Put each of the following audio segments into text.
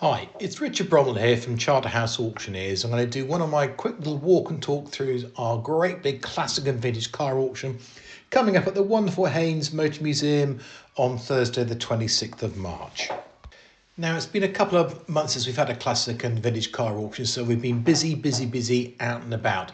Hi, it's Richard Bromwell here from Charterhouse Auctioneers. I'm going to do one of my quick little walk and talk throughs our great big classic and vintage car auction coming up at the wonderful Haynes Motor Museum on Thursday the 26th of March. Now, it's been a couple of months since we've had a classic and vintage car auction, so we've been busy out and about.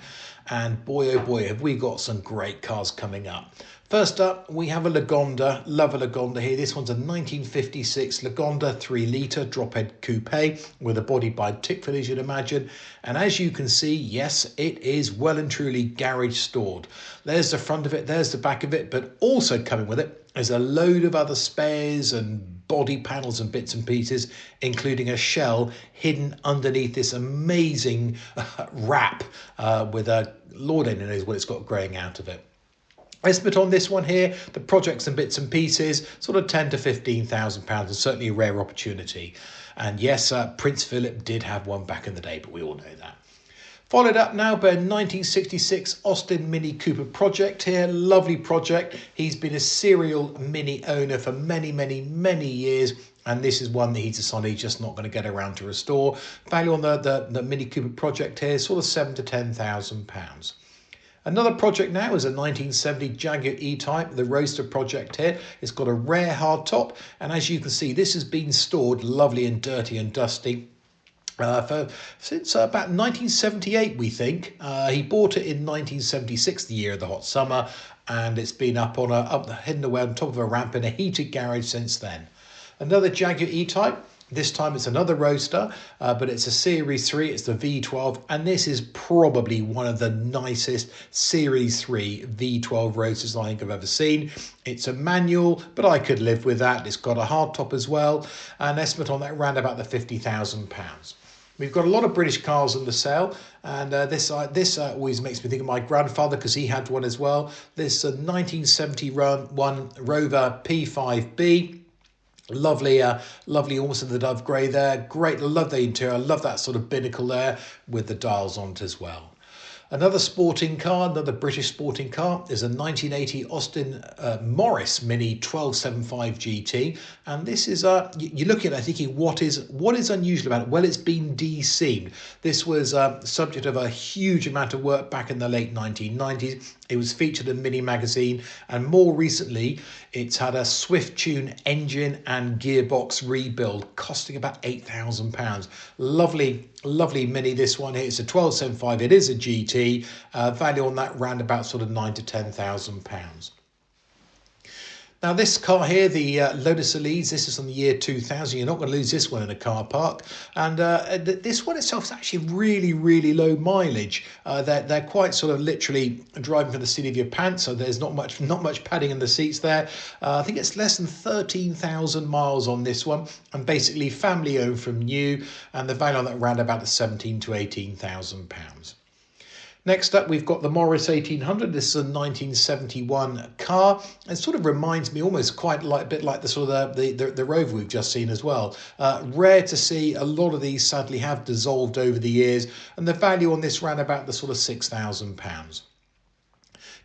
And boy, oh boy, have we got some great cars coming up. First up, we have a Lagonda. Love a Lagonda here. This one's a 1956 Lagonda 3-litre drop-head coupe with a body by Tickford, as you'd imagine. And as you can see, yes, it is well and truly garage stored. There's the front of it, there's the back of it, but also coming with it is a load of other spares and body panels and bits and pieces, including a shell hidden underneath this amazing wrap with a Lord only knows what it's got growing out of it. Estimate on this one here, the projects and bits and pieces, sort of £10,000 to £15,000, and certainly a rare opportunity. And yes, Prince Philip did have one back in the day, but we all know that. Followed up now by a 1966 Austin Mini Cooper project here. Lovely project. He's been a serial Mini owner for many years. And this is one that he's decided he's just not going to get around to restore. Value on the Mini Cooper project here, sort of £7,000 to £10,000. Another project now is a 1970 Jaguar E-Type, the Roadster project here. It's got a rare hard top, and as you can see, this has been stored lovely and dirty and dusty since about 1978, we think. He bought it in 1976, the year of the hot summer, and it's been hidden away on top of a ramp in a heated garage since then. Another Jaguar E-Type. This time it's another Roadster, but it's a Series 3, it's the V12, and this is probably one of the nicest Series 3 V12 Roadsters I think I've ever seen. It's a manual, but I could live with that. It's got a hard top as well, an estimate on that around about the £50,000. We've got a lot of British cars on the sale, and this always makes me think of my grandfather because he had one as well. This 1971 Rover P5B. Lovely, almost in the dove grey there. Great, I love the interior. I love that sort of binnacle there with the dials on it as well. Another sporting car, another British sporting car, is a 1980 Austin Morris Mini 1275 GT, and this is you're looking at it thinking what is unusual about it? Well, it's been de-seamed. This was subject of a huge amount of work back in the late 1990s. It was featured in Mini magazine, and more recently, it's had a Swift Tune engine and gearbox rebuild, costing about £8,000. Lovely Mini, this one here. It's a 1275. It is a GT. Value on that round about sort of £9,000 to £10,000. Now this car here, the Lotus Elise, this is from the year 2000. You're not going to lose this one in a car park. And this one itself is actually really low mileage. They're quite sort of literally driving for the seat of your pants, so there's not much padding in the seats there. I think it's less than 13,000 miles on this one, and basically family owned from new, and the value on that around about the £17,000 to £18,000. Next up, we've got the Morris 1800. This is a 1971 car. It sort of reminds me almost quite a bit like the sort of the Rover we've just seen as well. Rare to see. A lot of these sadly have dissolved over the years, and the value on this ran about the sort of £6,000.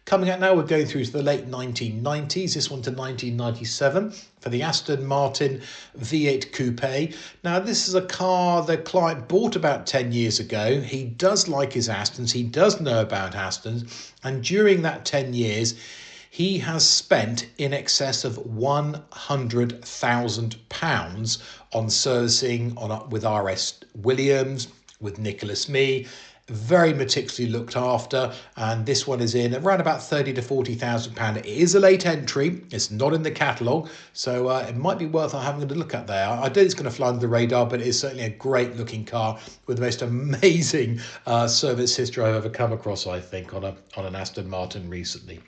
Coming out now, we're going through to the late 1990s, this one to 1997, for the Aston Martin V8 Coupe. Now, this is a car the client bought about 10 years ago. He does like his Astons, he does know about Astons, and during that 10 years, he has spent in excess of £100,000 on servicing with RS Williams, with Nicholas Mee. Very meticulously looked after, and this one is in around about £30,000 to £40,000. It is a late entry, it's not in the catalogue, so it might be worth having a look at there. I don't think it's going to fly under the radar, but it is certainly a great looking car with the most amazing service history I've ever come across, I think, on an Aston Martin recently.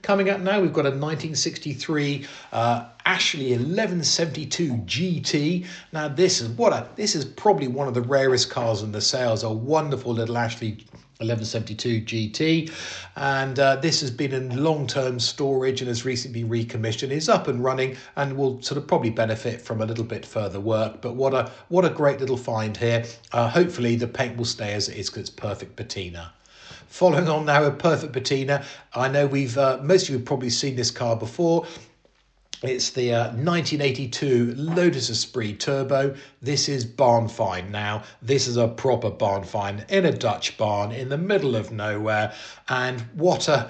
Coming up now, we've got a 1963 Ashley 1172 GT. Now this is probably one of the rarest cars in the sales. A wonderful little Ashley 1172 GT, and this has been in long-term storage and has recently been recommissioned. It's up and running and will sort of probably benefit from a little bit further work. But what a great little find here. Hopefully the paint will stay as it is because it's perfect patina. Following on now, a perfect patina. I know most of you have probably seen this car before. It's the 1982 Lotus Esprit Turbo. This is barn find now. This is a proper barn find in a Dutch barn in the middle of nowhere. And what a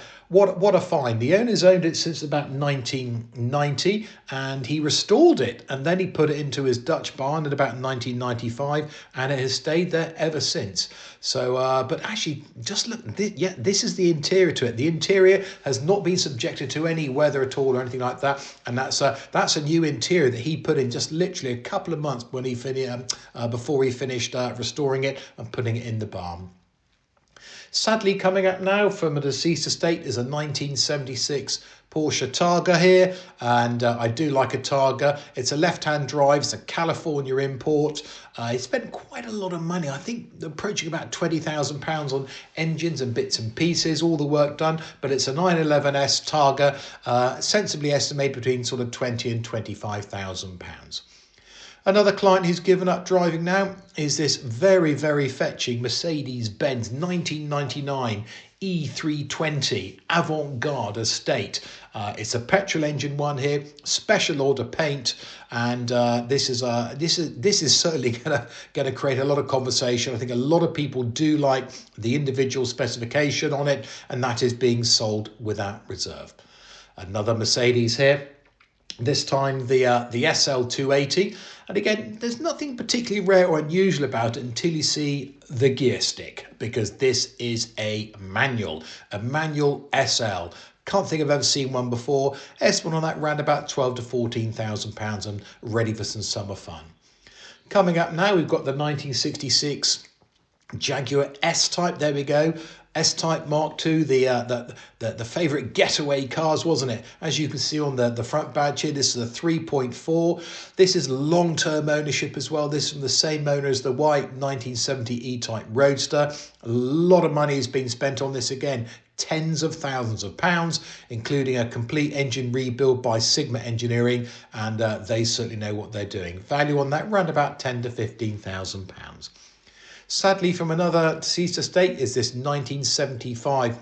find. The owner's owned it since about 1990 and he restored it. And then he put it into his Dutch barn at about 1995 and it has stayed there ever since. So, but actually, just look, this is the interior to it. The interior has not been subjected to any weather at all or anything like that. And that's a new interior that he put in just literally a couple of months when he before he finished restoring it and putting it in the barn. Sadly, coming up now from a deceased estate is a 1976 Porsche Targa here, and I do like a Targa. It's a left-hand drive, it's a California import. He spent quite a lot of money, I think approaching about £20,000 on engines and bits and pieces, all the work done, but it's a 911S Targa, sensibly estimated between sort of £20,000 and £25,000. Another client who's given up driving now is this very, very fetching Mercedes-Benz 1999 E320 Avant-Garde Estate. It's a petrol engine one here, special order paint, and this is certainly going to create a lot of conversation. I think a lot of people do like the individual specification on it, and that is being sold without reserve. Another Mercedes here. This time the SL280, and again there's nothing particularly rare or unusual about it until you see the gear stick, because this is a manual SL. Can't think I've ever seen one before. S1 on that round about £12,000 to £14,000 and ready for some summer fun. Coming up now, we've got the 1966 Jaguar S-Type. There we go. S-Type Mark II, the favourite getaway cars, wasn't it? As you can see on the front badge here, this is a 3.4. This is long-term ownership as well. This is from the same owner as the white 1970 E-Type Roadster. A lot of money has been spent on this again. Tens of thousands of pounds, including a complete engine rebuild by Sigma Engineering, and they certainly know what they're doing. Value on that round about £10,000 to £15,000. Sadly, from another deceased estate is this 1975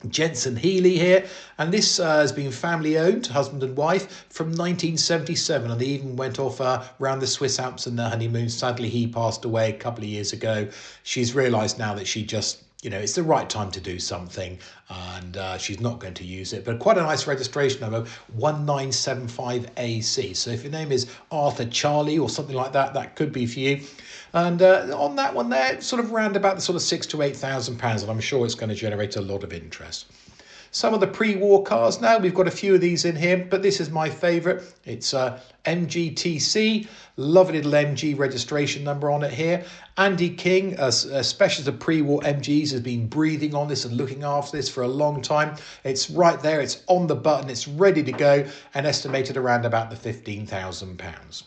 Jensen Healey here, and this has been family owned, husband and wife, from 1977, and they even went off around the Swiss Alps on their honeymoon. Sadly, he passed away a couple of years ago. She's realised now that she just, it's the right time to do something, and she's not going to use it. But quite a nice registration number, 1975AC. So if your name is Arthur Charlie or something like that, that could be for you. And on that one there, sort of round about the sort of £6,000 to £8,000, and I'm sure it's going to generate a lot of interest. Some of the pre-war cars now, we've got a few of these in here, but this is my favourite. It's MGTC, lovely little MG registration number on it here. Andy King, especially as the pre-war MGs, has been breathing on this and looking after this for a long time. It's right there, it's on the button, it's ready to go, and estimated around about the £15,000.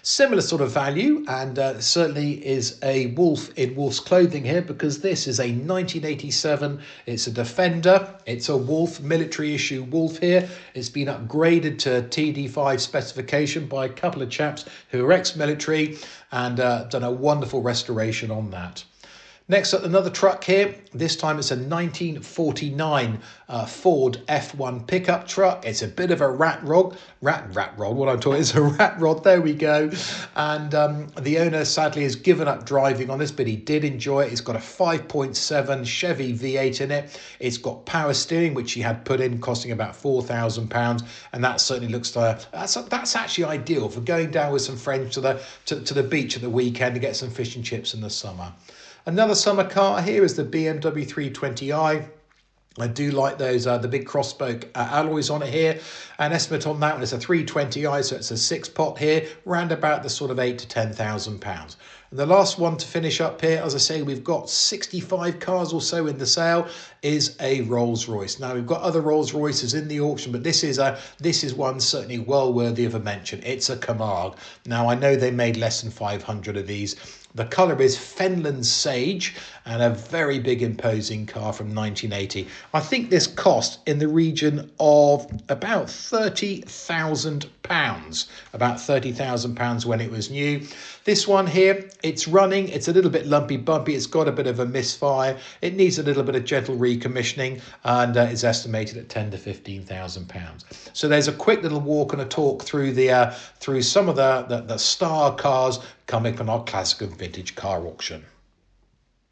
Similar sort of value, and certainly is a wolf in wolf's clothing here, because this is a 1987, it's a Defender, it's a Wolf, military issue Wolf here. It's been upgraded to TD5 specification by a couple of chaps who are ex-military, and done a wonderful restoration on that. Next up, another truck here. This time it's a 1949 Ford F1 pickup truck. It's a bit of a rat rod. What I'm talking is a rat rod. There we go. And the owner sadly has given up driving on this, but he did enjoy it. It's got a 5.7 Chevy V8 in it. It's got power steering, which he had put in, costing about £4,000, and that certainly looks that's actually ideal for going down with some friends to the beach at the weekend to get some fish and chips in the summer. Another summer car here is the BMW 320i. I do like those, the big crosspoke alloys on it here. An estimate on that one is a 320i, so it's a 6-pot here, round about the sort of £8,000 to £10,000. And the last one to finish up here, as I say, we've got 65 cars or so in the sale, is a Rolls-Royce. Now, we've got other Rolls-Royces in the auction, but this is one certainly well worthy of a mention. It's a Camargue. Now, I know they made less than 500 of these. The colour is Fenland Sage, and a very big imposing car from 1980. I think this cost in the region of about £30,000, about £30,000 when it was new. This one here, It's running, it's a little bit lumpy bumpy, it's got a bit of a misfire, it needs a little bit of gentle recommissioning, and it's estimated at £10,000 to £15,000. So there's a quick little walk and a talk through through some of the star cars coming from our classic and vintage car auction.